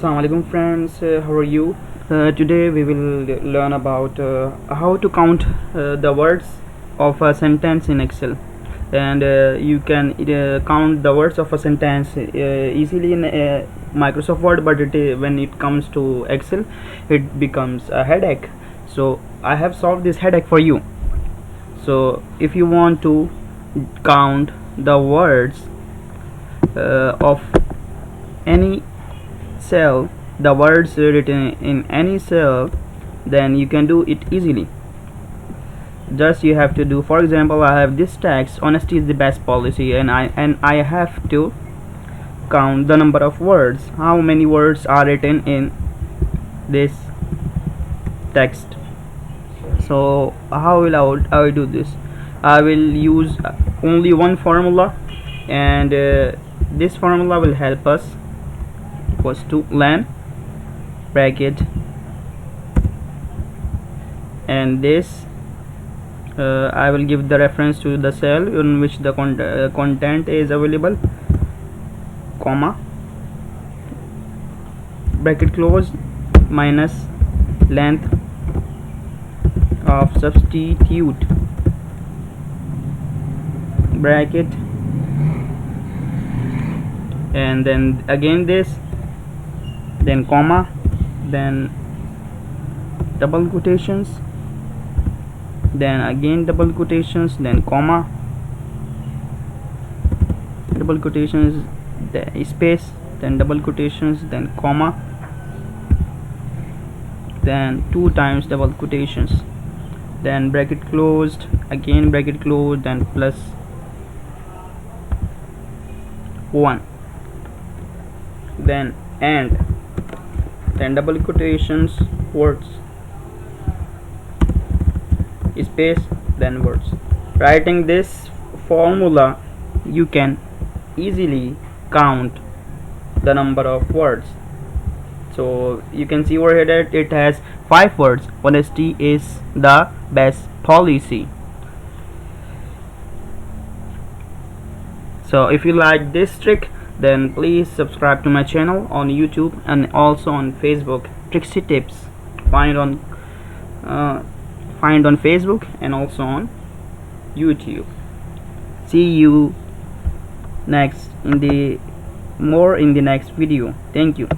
Assalamu alaikum friends, how are you? Today we will learn about how to count the words of a sentence in Excel, and you can count the words of a sentence easily in Microsoft Word, but when it comes to Excel it becomes a headache. So I have solved this headache for you. So if you want to count the words of any cell, the words written in any cell, then you can do it easily. Just you have to do, for example, I have this text, honesty is the best policy, and I have to count the number of words, how many words are written in this text. So how will I do this? I will use only one formula, and this formula will help us. Equals to len bracket, and this I will give the reference to the cell in which the content is available, comma, bracket closed, minus length of substitute, bracket, and then again this, then comma, then double quotations, then again double quotations, then comma, double quotations, the space, then double quotations, then comma, then 2 times double quotations, then bracket closed, again bracket closed, then plus 1, then and, then double quotations, words, space, then words. Writing this formula, you can easily count the number of words. So you can see over here that it has 5 words. Honesty is the best policy. So if you like this trick, then please subscribe to my channel on YouTube and also on Facebook. TRICKSY tips find on Facebook and also on YouTube. See you next in the next video. Thank you.